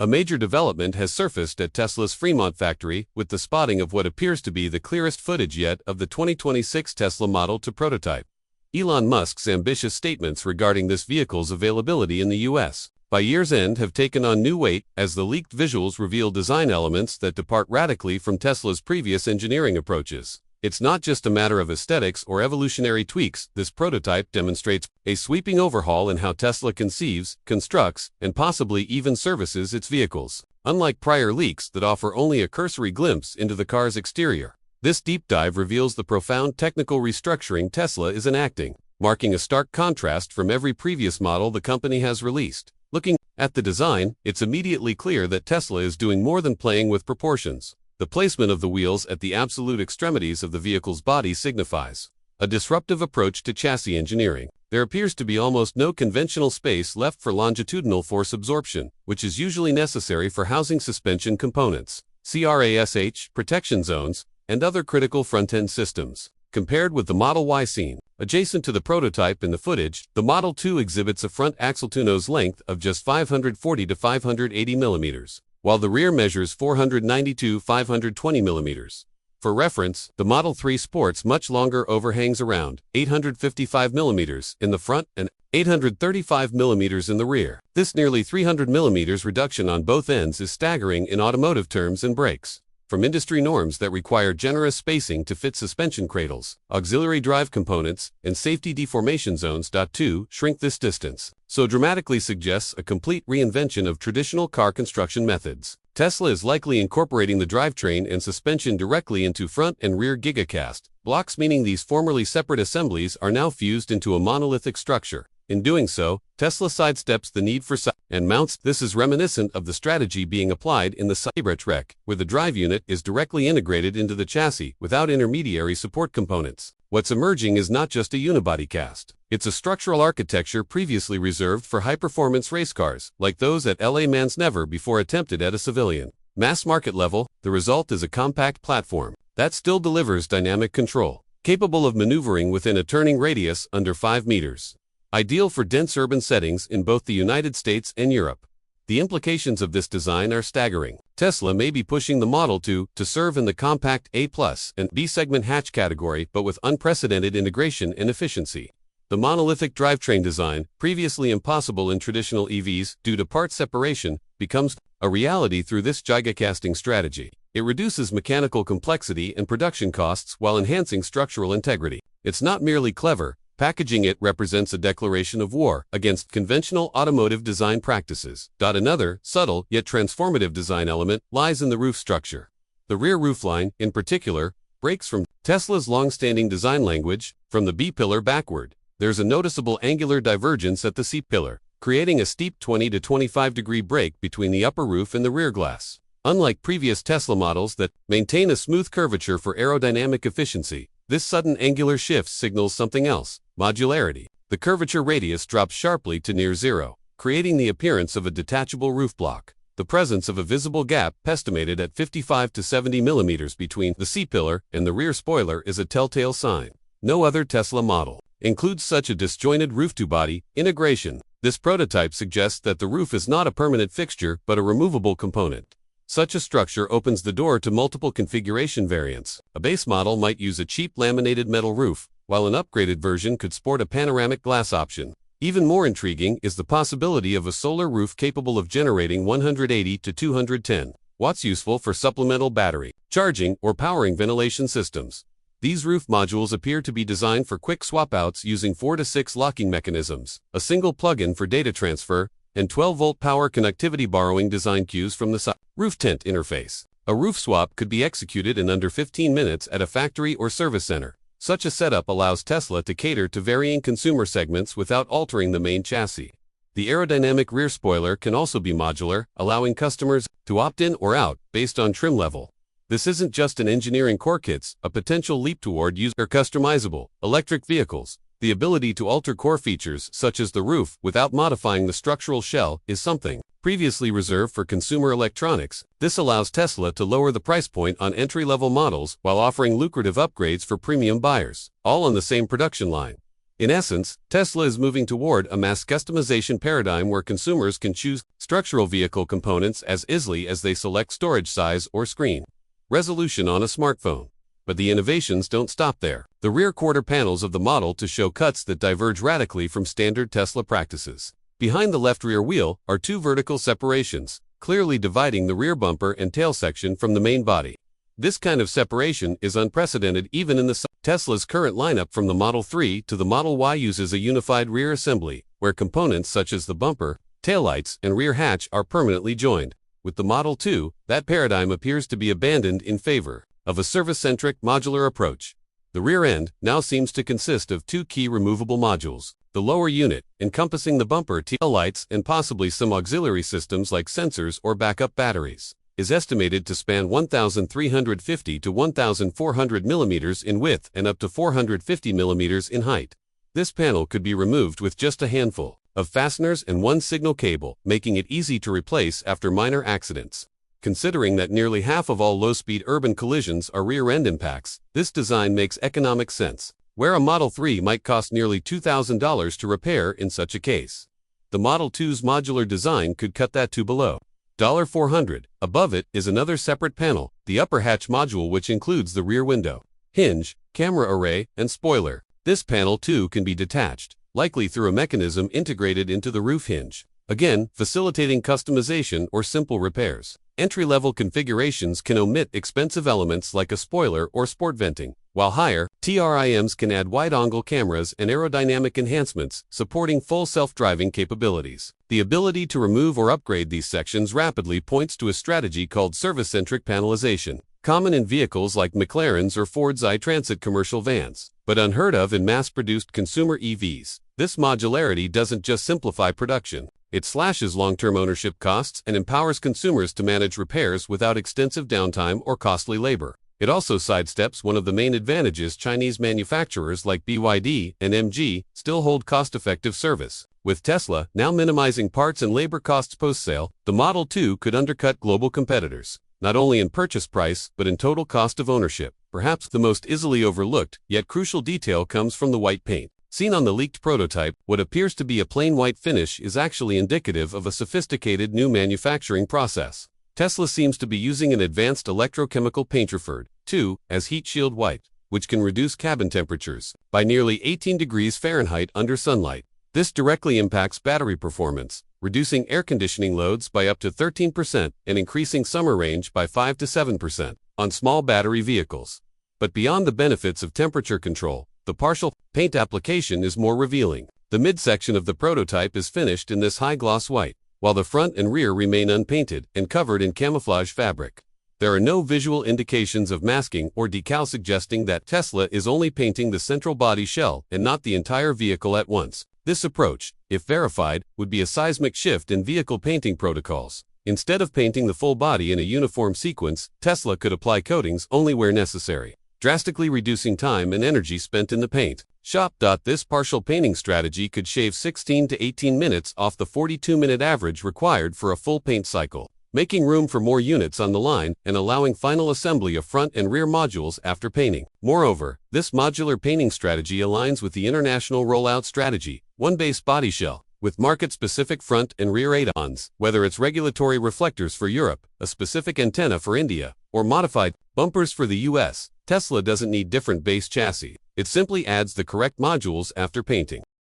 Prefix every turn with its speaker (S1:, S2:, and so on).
S1: A major development has surfaced at Tesla's Fremont factory with the spotting of what appears to be the clearest footage yet of the 2026 Tesla Model 2 prototype. Elon Musk's ambitious statements regarding this vehicle's availability in the U.S. by year's end have taken on new weight as the leaked visuals reveal design elements that depart radically from Tesla's previous engineering approaches. It's not just a matter of aesthetics or evolutionary tweaks. This prototype demonstrates a sweeping overhaul in how Tesla conceives, constructs, and possibly even services its vehicles. Unlike prior leaks that offer only a cursory glimpse into the car's exterior, this deep dive reveals the profound technical restructuring Tesla is enacting, marking a stark contrast from every previous model the company has released. Looking at the design, it's immediately clear that Tesla is doing more than playing with proportions. The placement of the wheels at the absolute extremities of the vehicle's body signifies a disruptive approach to chassis engineering. There appears to be almost no conventional space left for longitudinal force absorption, which is usually necessary for housing suspension components, CRASH, protection zones, and other critical front-end systems. Compared with the Model Y seen adjacent to the prototype in the footage, the Model 2 exhibits a front axle nose length of just 540 to 580 millimeters, while the rear measures 490 to 520 millimeters. For reference, the Model 3 sports much longer overhangs around 855 millimeters in the front and 835 millimeters in the rear. This nearly 300 millimeters reduction on both ends is staggering in automotive terms and brakes. From industry norms that require generous spacing to fit suspension cradles, auxiliary drive components, and safety deformation zones. To shrink this distance so dramatically suggests a complete reinvention of traditional car construction methods. Tesla is likely incorporating the drivetrain and suspension directly into front and rear gigacast blocks, meaning these formerly separate assemblies are now fused into a monolithic structure. In doing so, Tesla sidesteps the need for side and mounts. This is reminiscent of the strategy being applied in the Cybertruck, where the drive unit is directly integrated into the chassis without intermediary support components. What's emerging is not just a unibody cast. It's a structural architecture previously reserved for high-performance race cars, like those at LA Man's never before attempted at a civilian mass market level. The result is a compact platform that still delivers dynamic control, capable of maneuvering within a turning radius under 5 meters. Ideal for dense urban settings in both the United States and Europe. The implications of this design are staggering. Tesla may be pushing the Model 2 to serve in the compact A+ and B segment hatch category, but with unprecedented integration and efficiency. The monolithic drivetrain design, previously impossible in traditional EVs due to part separation, becomes a reality through this gigacasting strategy. It reduces mechanical complexity and production costs while enhancing structural integrity. It's not merely clever. Packaging it represents a declaration of war against conventional automotive design practices. Another, subtle yet transformative design element lies in the roof structure. The rear roofline, in particular, breaks from Tesla's long-standing design language, from the B-pillar backward. There's a noticeable angular divergence at the C-pillar, creating a steep 20 to 25 degree break between the upper roof and the rear glass. Unlike previous Tesla models that maintain a smooth curvature for aerodynamic efficiency, this sudden angular shift signals something else: modularity. The curvature radius drops sharply to near zero, creating the appearance of a detachable roof block. The presence of a visible gap, estimated at 55 to 70 millimeters between the C-pillar and the rear spoiler, is a telltale sign. No other Tesla model includes such a disjointed roof-to-body integration. This prototype suggests that the roof is not a permanent fixture but a removable component. Such a structure opens the door to multiple configuration variants. A base model might use a cheap laminated metal roof, while an upgraded version could sport a panoramic glass option. Even more intriguing is the possibility of a solar roof capable of generating 180 to 210 watts, useful for supplemental battery charging or powering ventilation systems. These roof modules appear to be designed for quick swap-outs using 4 to 6 locking mechanisms, a single plug-in for data transfer, and 12-volt power connectivity, borrowing design cues from the roof tent interface. A roof swap could be executed in under 15 minutes at a factory or service center. Such a setup allows Tesla to cater to varying consumer segments without altering the main chassis. The aerodynamic rear spoiler can also be modular, allowing customers to opt in or out based on trim level. This isn't just an engineering core, it's a potential leap toward user-customizable electric vehicles. The ability to alter core features, such as the roof, without modifying the structural shell, is something previously reserved for consumer electronics. This allows Tesla to lower the price point on entry-level models while offering lucrative upgrades for premium buyers, all on the same production line. In essence, Tesla is moving toward a mass customization paradigm where consumers can choose structural vehicle components as easily as they select storage size or screen resolution on a smartphone. But the innovations don't stop there. The rear quarter panels of the Model to show cuts that diverge radically from standard Tesla practices. Behind the left rear wheel are two vertical separations, clearly dividing the rear bumper and tail section from the main body. This kind of separation is unprecedented even in Tesla's current lineup. From the Model 3 to the Model Y uses a unified rear assembly, where components such as the bumper, taillights, and rear hatch are permanently joined. With the Model 2, that paradigm appears to be abandoned in favor of a service-centric modular approach. The rear end now seems to consist of two key removable modules. The lower unit, encompassing the bumper, taillights, and possibly some auxiliary systems like sensors or backup batteries, is estimated to span 1,350 to 1,400 millimeters in width and up to 450 millimeters in height. This panel could be removed with just a handful of fasteners and one signal cable, making it easy to replace after minor accidents. Considering that nearly half of all low-speed urban collisions are rear-end impacts, this design makes economic sense. Where a Model 3 might cost nearly $2,000 to repair in such a case, the Model 2's modular design could cut that to below $400. Above it is another separate panel, the upper hatch module, which includes the rear window, hinge, camera array, and spoiler. This panel too can be detached, likely through a mechanism integrated into the roof hinge, again facilitating customization or simple repairs. Entry-level configurations can omit expensive elements like a spoiler or sport venting, while higher TRIMs can add wide-angle cameras and aerodynamic enhancements, supporting full self-driving capabilities. The ability to remove or upgrade these sections rapidly points to a strategy called service-centric panelization, common in vehicles like McLaren's or Ford's iTransit commercial vans, but unheard of in mass-produced consumer EVs. This modularity doesn't just simplify production. It slashes long-term ownership costs and empowers consumers to manage repairs without extensive downtime or costly labor. It also sidesteps one of the main advantages Chinese manufacturers like BYD and MG still hold: cost-effective service. With Tesla now minimizing parts and labor costs post-sale, the Model 2 could undercut global competitors, not only in purchase price but in total cost of ownership. Perhaps the most easily overlooked yet crucial detail comes from the white paint. Seen on the leaked prototype, what appears to be a plain white finish is actually indicative of a sophisticated new manufacturing process. Tesla seems to be using an advanced electrochemical paint referred to as heat shield white, which can reduce cabin temperatures by nearly 18 degrees Fahrenheit under sunlight. This directly impacts battery performance, reducing air conditioning loads by up to 13% and increasing summer range by 5 to 7% on small battery vehicles. But beyond the benefits of temperature control, the partial paint application is more revealing. The midsection of the prototype is finished in this high-gloss white, while the front and rear remain unpainted and covered in camouflage fabric. There are no visual indications of masking or decal, suggesting that Tesla is only painting the central body shell and not the entire vehicle at once. This approach, if verified, would be a seismic shift in vehicle painting protocols. Instead of painting the full body in a uniform sequence, Tesla could apply coatings only where necessary, drastically reducing time and energy spent in the paint shop. This partial painting strategy could shave 16 to 18 minutes off the 42-minute average required for a full paint cycle, making room for more units on the line and allowing final assembly of front and rear modules after painting. Moreover, this modular painting strategy aligns with the international rollout strategy, one base body shell, with market-specific front and rear add-ons. Whether it's regulatory reflectors for Europe, a specific antenna for India, or modified bumpers for the US, Tesla doesn't need different base chassis. It simply adds the correct modules after painting.